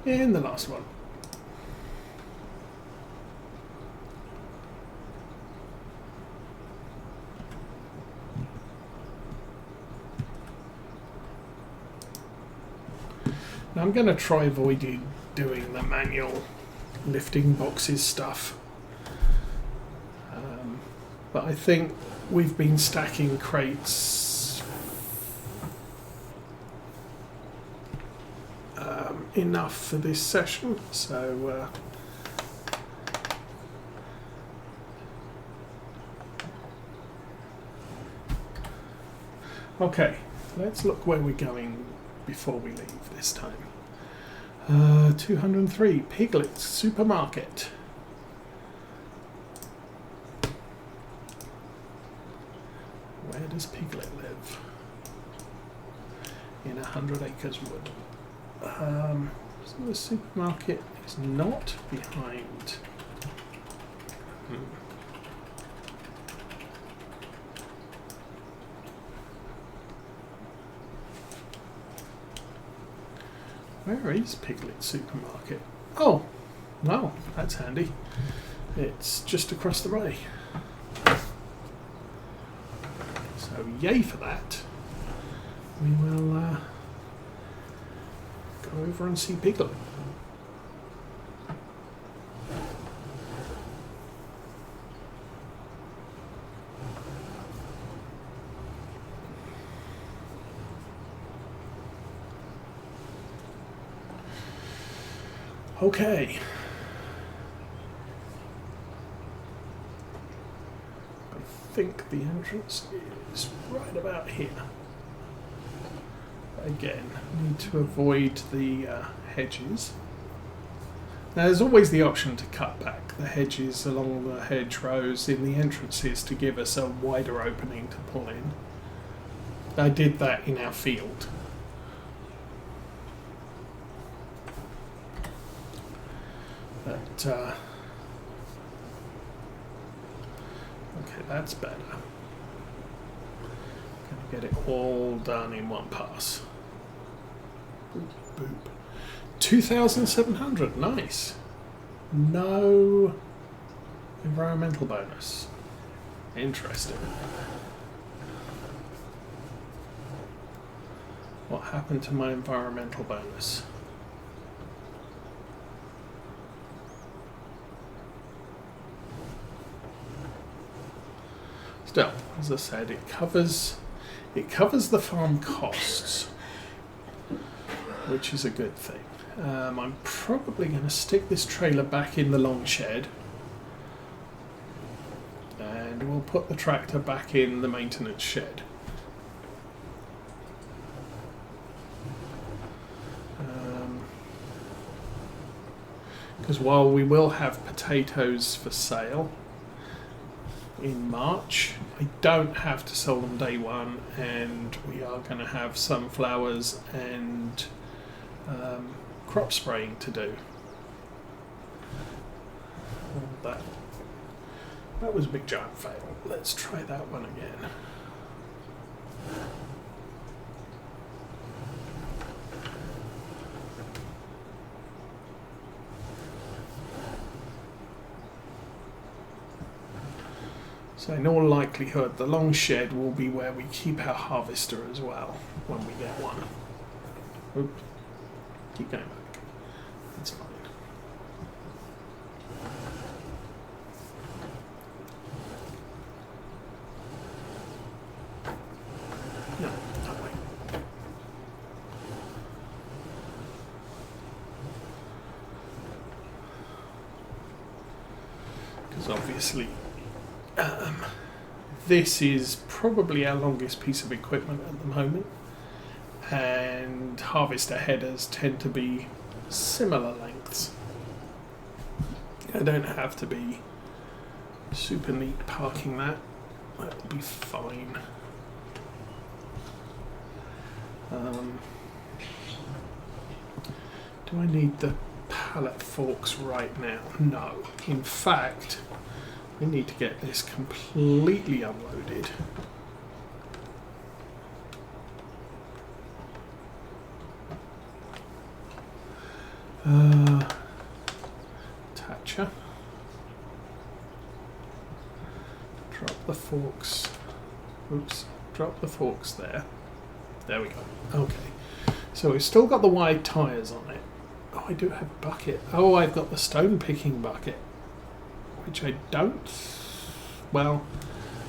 in the last one. Now I'm going to try avoiding doing the manual lifting boxes stuff. But I think we've been stacking crates enough for this session, so okay, let's look where we're going before we leave this time. 203 Piglet Supermarket. Where does Piglet live? In 100 Acres Wood. So the supermarket is not behind. Where is Piglet Supermarket? Oh, well, that's handy. It's just across the way. So yay for that. We will go over and see Piglet. Okay. I think the entrance is right about here. Again, need to avoid the hedges. Now there's always the option to cut back the hedges along the hedgerows in the entrances to give us a wider opening to pull in. I did that in our field. But, okay, that's better. Gonna get it all done in one pass. Boop, boop. 2,700, nice. No environmental bonus. Interesting. What happened to my environmental bonus? Still, as I said, it covers the farm costs, which is a good thing. I'm probably going to stick this trailer back in the long shed, and we'll put the tractor back in the maintenance shed. Because while we will have potatoes for sale in March, I don't have to sell them day one, and we are going to have sunflowers and crop spraying to do. That was a big giant fail. Let's try that one again. So in all likelihood, the long shed will be where we keep our harvester as well when we get one. Oops. Keep going back. That's fine. No, that way. Because obviously this is probably our longest piece of equipment at the moment, and harvester headers tend to be similar lengths. I don't have to be super neat parking that. That'll be fine. Do I need the pallet forks right now? No. In fact, we need to get this completely unloaded. Attacher. Drop the forks. Oops. Drop the forks there. There we go. Okay. So we've still got the wide tyres on it. Oh, I do have a bucket. Oh, I've got the stone picking bucket. Which I don't... Well,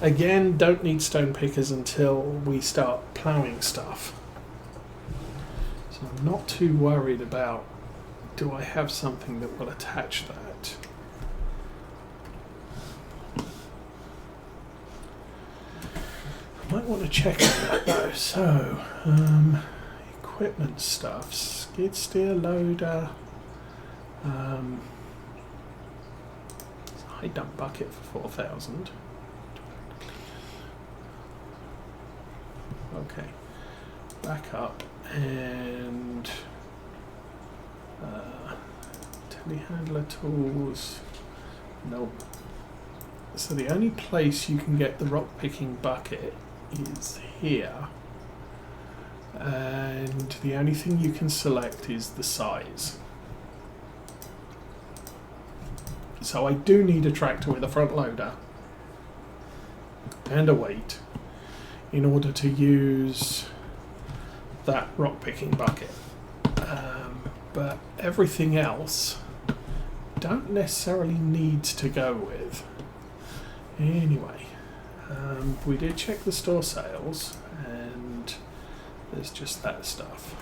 again, don't need stone pickers until we start ploughing stuff. So I'm not too worried about, do I have something that will attach that? I might want to check on that though. So, equipment stuff, skid steer loader, high dump bucket for 4,000. Okay, back up and telehandler tools. Nope. So the only place you can get the rock picking bucket is here, and the only thing you can select is the size. So I do need a tractor with a front loader and a weight in order to use that rock picking bucket, but everything else don't necessarily need to go with. Anyway, we did check the store sales and there's just that stuff.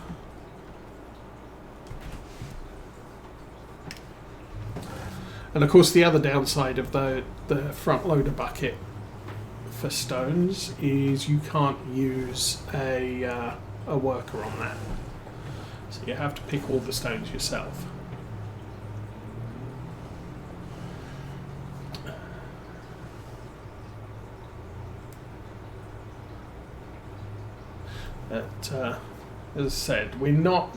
And of course the other downside of the front loader bucket for stones is you can't use a worker on that. So you have to pick all the stones yourself. But as I said, we're not...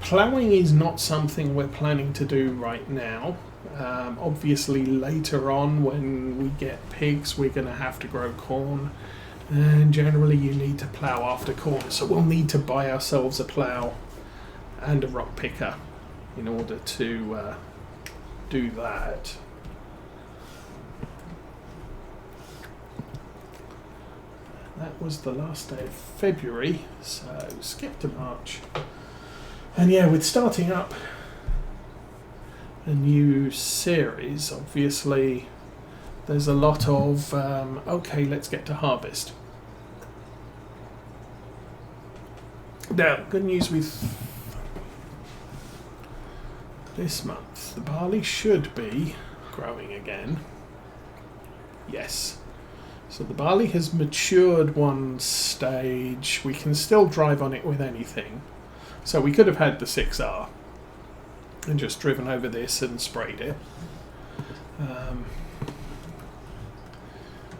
Ploughing is not something we're planning to do right now. Obviously later on when we get pigs we're going to have to grow corn, and generally you need to plough after corn, so we'll need to buy ourselves a plough and a rock picker in order to do that. That was the last day of February, so skip to March. And yeah, with starting up a new series, obviously there's a lot of okay, let's get to harvest. Now, good news with this month, the barley should be growing again. Yes. So the barley has matured one stage. We can still drive on it with anything. So we could have had the 6R and just driven over this and sprayed it.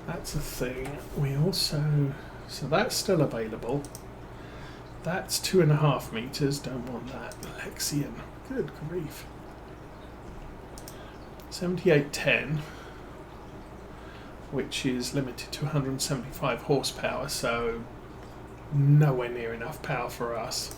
That's a thing. We also... So that's still available. That's 2.5 meters. Don't want that. Lexian. Good grief. 7810, which is limited to 175 horsepower, so nowhere near enough power for us.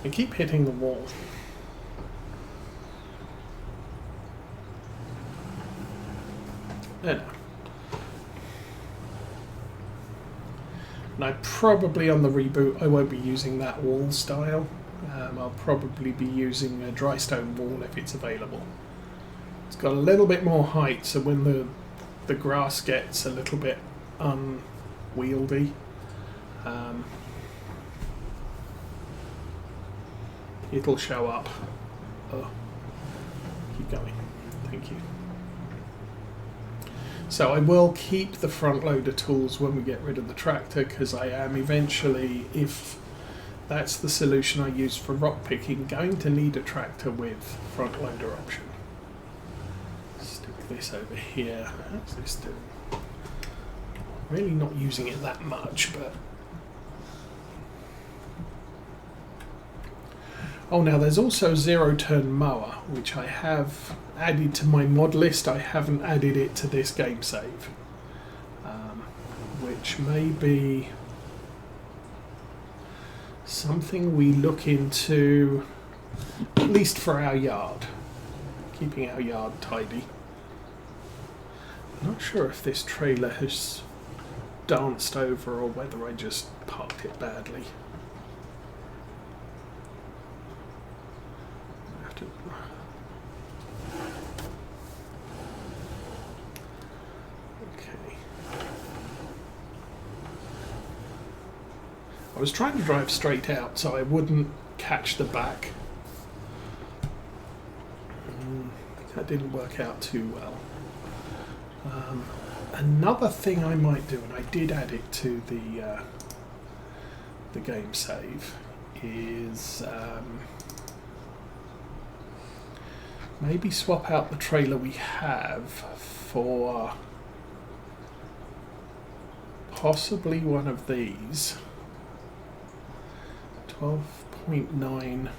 I keep hitting the wall. There. And I probably on the reboot I won't be using that wall style. I'll probably be using a dry stone wall if it's available. It's got a little bit more height, so when the grass gets a little bit unwieldy, it'll show up. Oh, keep going. Thank you. So I will keep the front loader tools when we get rid of the tractor, because I am eventually, if that's the solution I use for rock picking, going to need a tractor with front loader option. Stick this over here. How's this doing? Really not using it that much, but... Oh, now there's also a zero-turn mower, which I have added to my mod list. I haven't added it to this game save, which may be something we look into, at least for our yard, keeping our yard tidy. I'm not sure if this trailer has danced over or whether I just parked it badly. I have to... Okay. I was trying to drive straight out so I wouldn't catch the back. That didn't work out too well. Another thing I might do, and I did add it to the game save, is maybe swap out the trailer we have for possibly one of these 12.9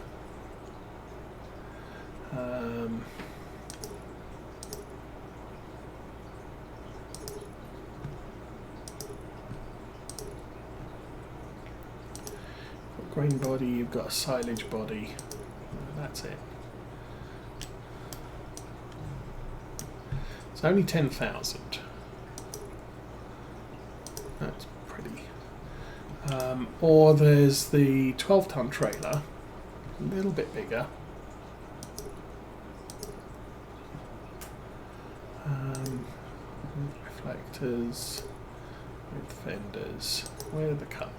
grain body, you've got a silage body, that's it. It's only 10,000. That's pretty. Or there's the 12-ton trailer, a little bit bigger. With reflectors, with fenders, where the cover.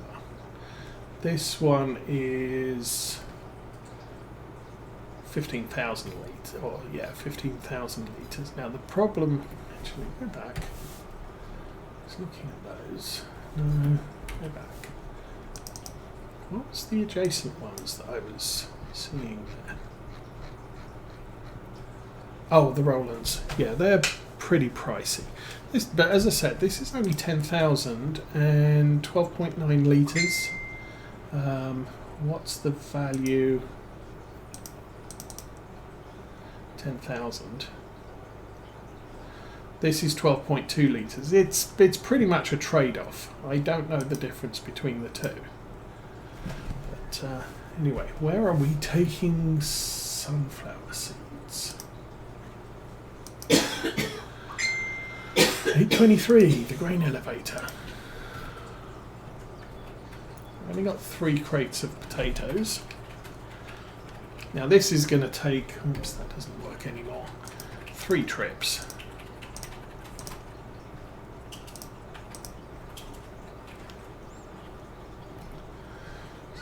This one is 15,000 litres, or yeah, 15,000 litres. Now the problem, actually, go back. I was looking at those. No, go back. What's the adjacent ones that I was seeing there? Oh, the Rollers. Yeah, they're pretty pricey. But as I said, this is only 10,000 and 12.9 litres. What's the value? 10,000. This is 12.2 litres. It's pretty much a trade-off. I don't know the difference between the two. But anyway, where are we taking sunflower seeds? 823, the grain elevator. I've only got 3 crates of potatoes. Now this is going to take, oops, that doesn't work anymore, 3 trips.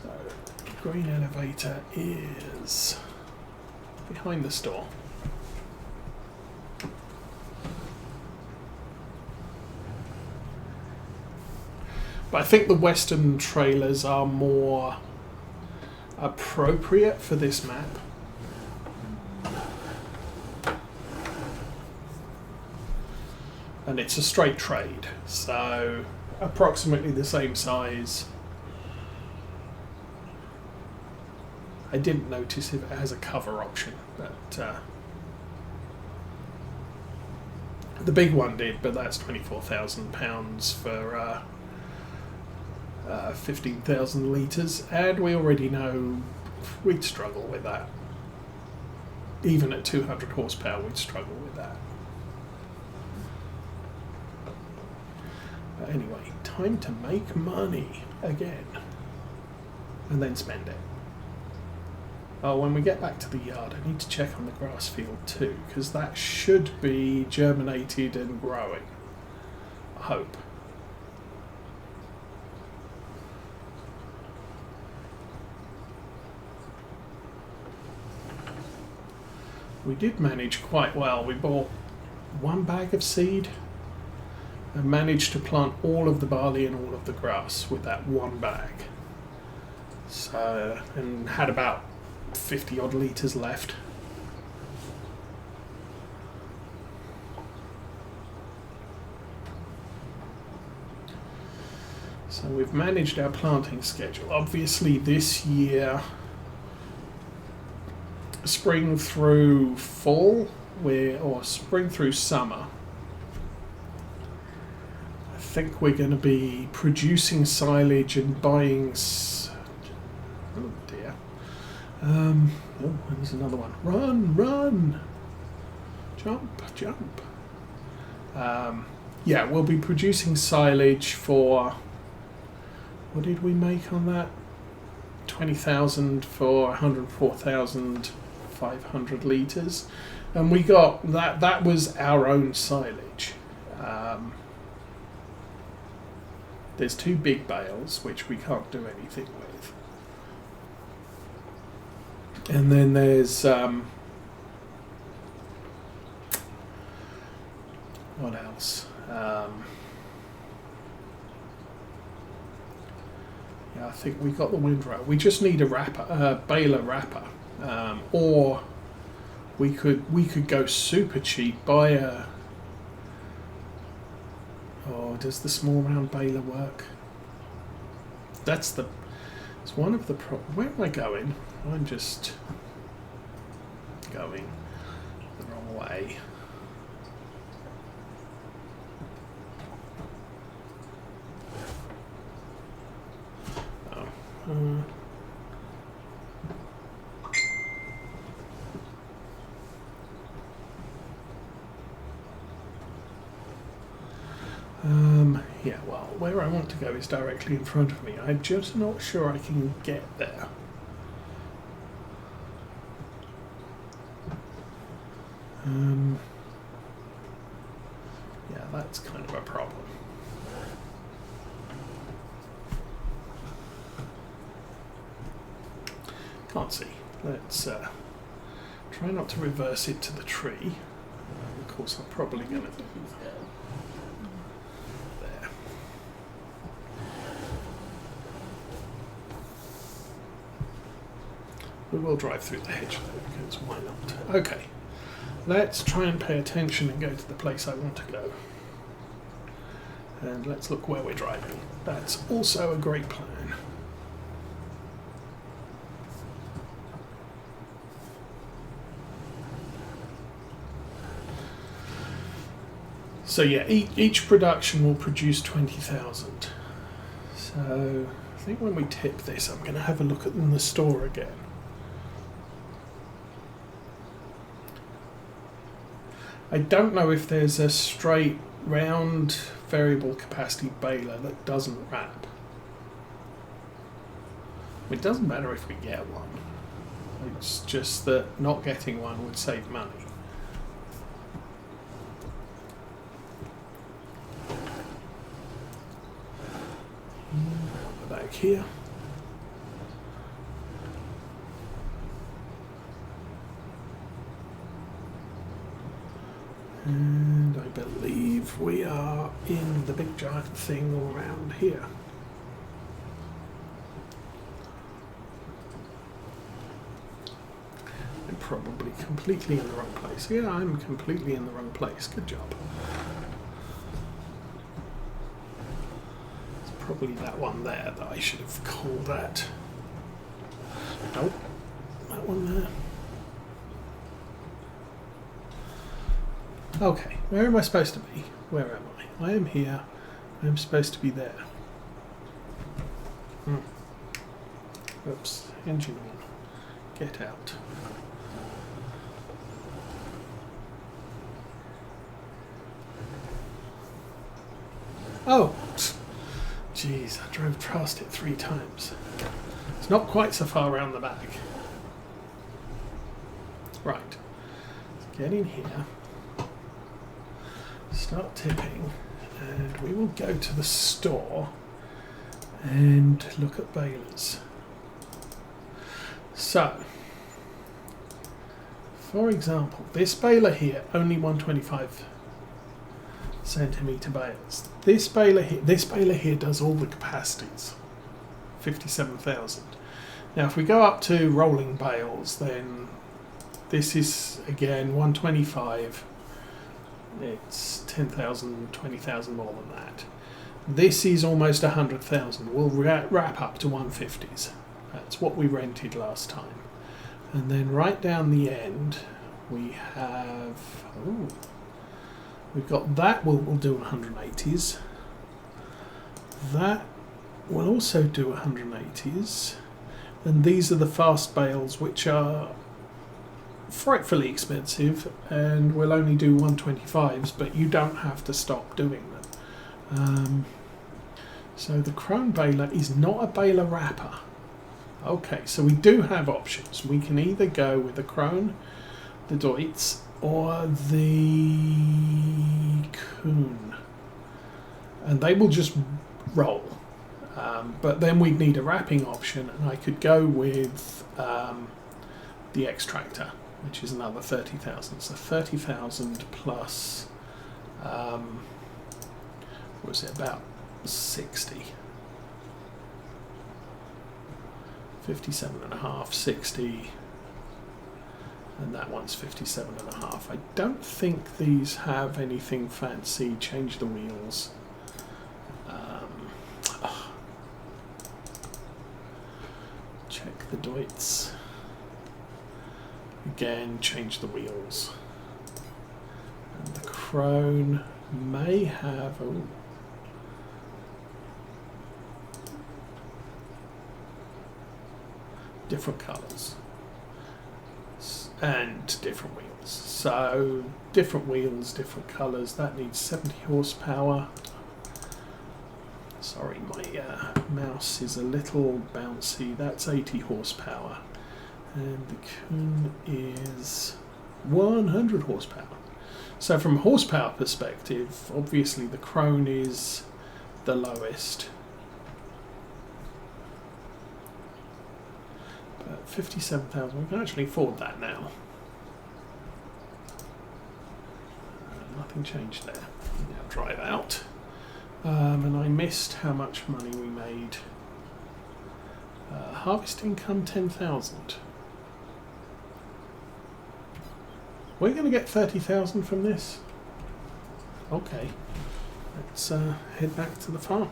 So, grain elevator is behind the store. But I think the Western trailers are more appropriate for this map. And it's a straight trade, so approximately the same size. I didn't notice if it has a cover option, but the big one did, but that's £24,000 for 15,000 litres, and we already know we'd struggle with that. Even at 200 horsepower, we'd struggle with that. But anyway, time to make money again, and then spend it. Oh, when we get back to the yard, I need to check on the grass field too, because that should be germinated and growing. I hope. We did manage quite well. We bought 1 bag of seed and managed to plant all of the barley and all of the grass with that 1 bag. So, and had about 50 odd litres left. So we've managed our planting schedule. Obviously this year spring through fall, or spring through summer, I think we're going to be producing silage and buying. Oh dear. Oh, there's another one. Run, run! Jump, jump. Yeah, we'll be producing silage for. What did we make on that? 20,000 for 104,500 litres, and we got that. That was our own silage. There's 2 big bales which we can't do anything with, and then there's what else? Yeah, I think we got the windrow. We just need a wrapper, baler wrapper, or we could go super cheap, buy a. Oh, does the small round baler work? It's one of the where am I going? I'm just going the wrong way. Yeah, well, where I want to go is directly in front of me. I'm just not sure I can get there. Yeah, that's kind of a problem. Can't see. Let's try not to reverse it to the tree. Of course, I'm probably going to. There. We will drive through the hedge though, because why not? Okay, let's try and pay attention and go to the place I want to go. And let's look where we're driving. That's also a great plan. So yeah, each production will produce 20,000. So I think when we tip this, I'm going to have a look in the store again. I don't know if there's a straight round variable capacity baler that doesn't wrap. It doesn't matter if we get one. It's just that not getting one would save money. Back here. And I believe we are in the big giant thing around here. I'm probably completely in the wrong place. Yeah, I'm completely in the wrong place. Good job. Probably that one there that I should have called that. Nope, that one there. Okay, where am I supposed to be? Where am I? I am here. I am supposed to be there. Oops, engine on. Get out. Oh! Jeez, I drove past it 3 times. It's not quite so far around the back. Right. Let's get in here. Start tipping. And we will go to the store and look at balers. So, for example, this baler here, only 125 centimetre bales. This baler here does all the capacities, 57,000. Now if we go up to rolling bales, then this is again 125. It's 10,000, 20,000 more than that. This is almost 100,000. We'll wrap up to 150s. That's what we rented last time. And then right down the end, we have, we've got that we'll do 180s. That will also do 180s. And these are the fast bales, which are frightfully expensive, and will only do 125s, but you don't have to stop doing them. So the chrome baler is not a baler wrapper. Okay, so we do have options. We can either go with the Krone, the Deutz, or the Kuhn. And they will just roll. But then we'd need a wrapping option, and I could go with the extractor, which is another 30,000. So 30,000 plus, what was it, about 60. 57.5, 60, and that one's 57.5. I don't think these have anything fancy. Change the wheels. Check the Deutz. Again, change the wheels. And the Krone may have. Different colours and different wheels. So different wheels, different colours. That needs 70 horsepower. Sorry, my mouse is a little bouncy. That's 80 horsepower. And the Kuhn is 100 horsepower. So from a horsepower perspective, obviously the Krone is the lowest. 57,000, we can actually afford that now. Nothing changed there. Now drive out. And I missed how much money we made. Harvest income 10,000. We're going to get 30,000 from this. Okay, let's head back to the farm.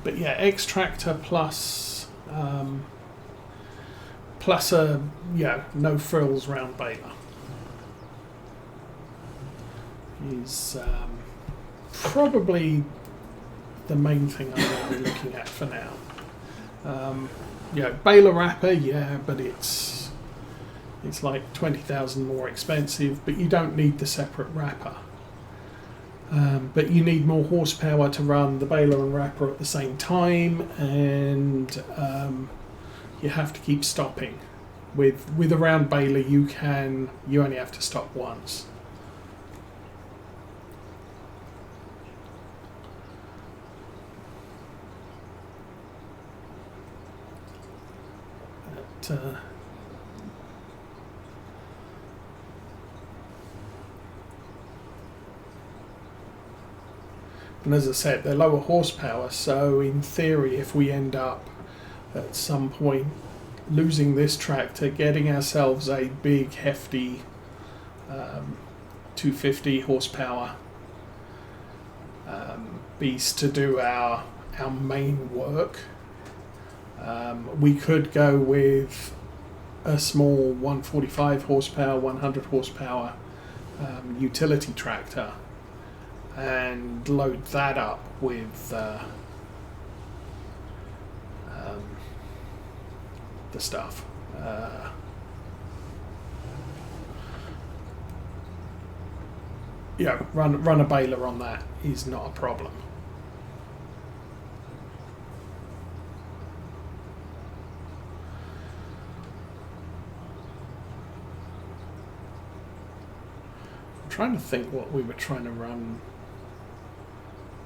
But yeah, extractor plus plus a no frills round baler is probably the main thing I'm going to be looking at for now. Baler wrapper, but it's like 20,000 more expensive, but you don't need the separate wrapper. But you need more horsepower to run the baler and wrapper at the same time, and you have to keep stopping. With a round baler, you only have to stop once. And as I said, they're lower horsepower, so in theory, if we end up at some point losing this tractor, getting ourselves a big, hefty 250 horsepower beast to do our main work, we could go with a small 145 horsepower, 100 horsepower utility tractor and load that up with the stuff. Run a baler on that is not a problem. I'm trying to think what we were trying to run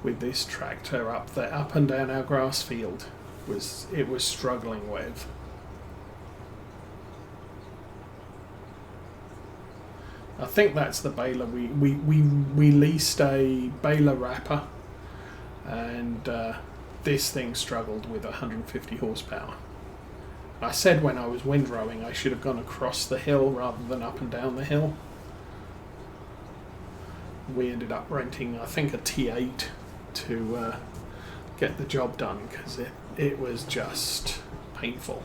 with this tractor up and down our grass field. It was struggling with. I think that's the baler. We leased a baler wrapper, and this thing struggled with 150 horsepower. I said when I was windrowing I should have gone across the hill rather than up and down the hill. We ended up renting, I think, a T8 to get the job done, because it was just painful.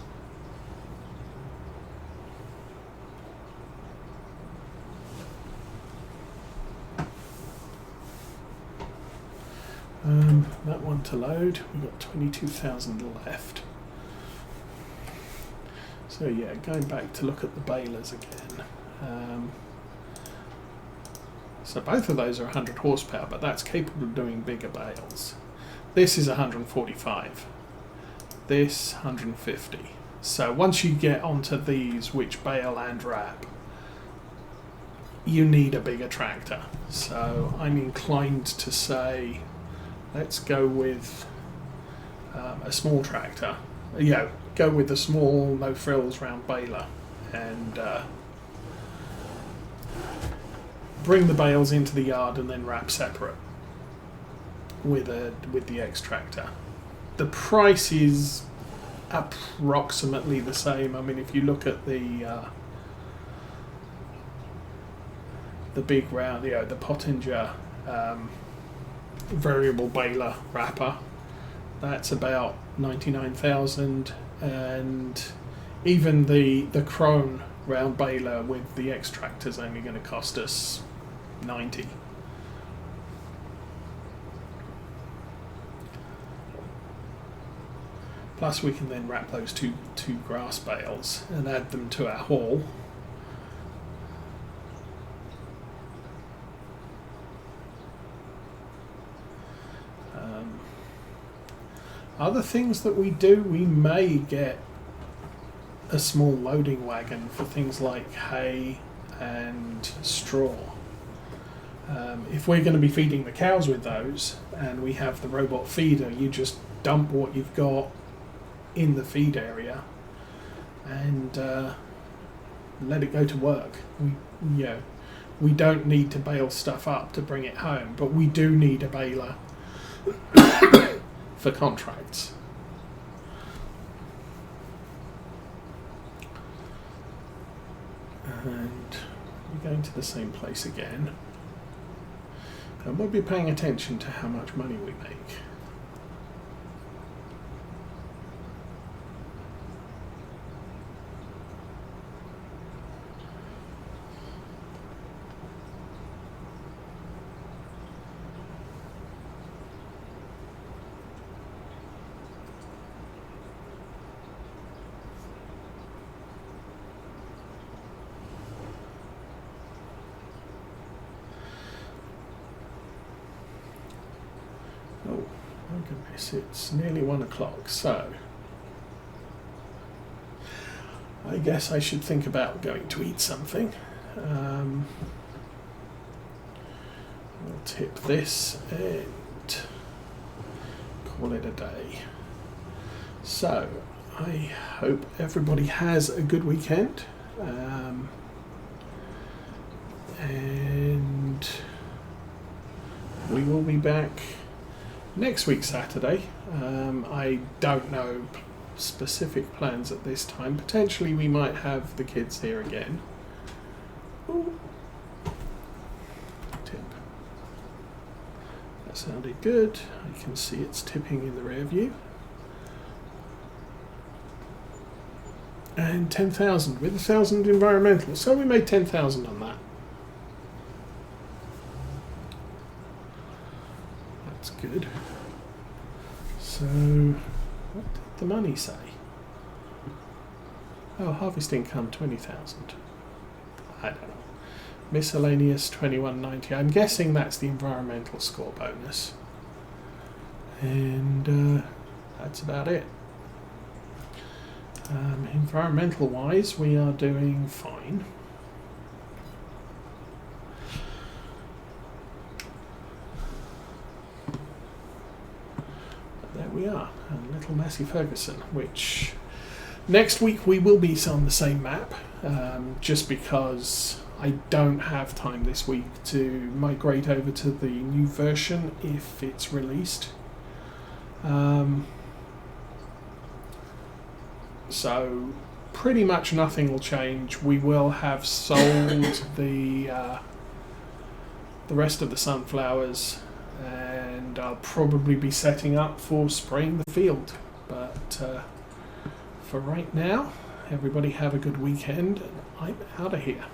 That one to load. We've got 22,000 left. So yeah, going back to look at the balers again. So both of those are 100 horsepower, but that's capable of doing bigger bales. This is 145. This 150. So once you get onto these, which bale and wrap, you need a bigger tractor. So I'm inclined to say, let's go with a small tractor. Yeah, go with the small, no frills round baler, and bring the bales into the yard and then wrap separate with the X tractor. The price is approximately the same. I mean, if you look at the big round, the Pottinger variable baler wrapper, that's about 99,000, and even the Krone round baler with the X tractor is only going to cost us 90. Plus we can then wrap those two grass bales and add them to our haul. Other things that we do, we may get a small loading wagon for things like hay and straw. If we're going to be feeding the cows with those, and we have the robot feeder, you just dump what you've got in the feed area and let it go to work. We don't need to bale stuff up to bring it home, but we do need a baler for contracts. And we're going to the same place again. And we'll be paying attention to how much money we make. Oh, my goodness, it's nearly 1 o'clock, so I guess I should think about going to eat something. We'll tip this and call it a day. So, I hope everybody has a good weekend. And we will be back next week Saturday. I don't know specific plans at this time. Potentially we might have the kids here again. Ooh. Tip. That sounded good. I can see it's tipping in the rear view. And 10,000 with 1,000 environmental. So we made 10,000 on that. That's good. So, what did the money say? Oh, harvest income 20,000. I don't know. Miscellaneous 2190. I'm guessing that's the environmental score bonus. And that's about it. Environmental wise, we are doing fine. But there we are, a Little Massey Ferguson, which next week we will be on the same map, just because I don't have time this week to migrate over to the new version if it's released. So pretty much nothing will change. We will have sold the rest of the sunflowers and I'll probably be setting up for spraying the field. But for right now, everybody have a good weekend, and I'm out of here.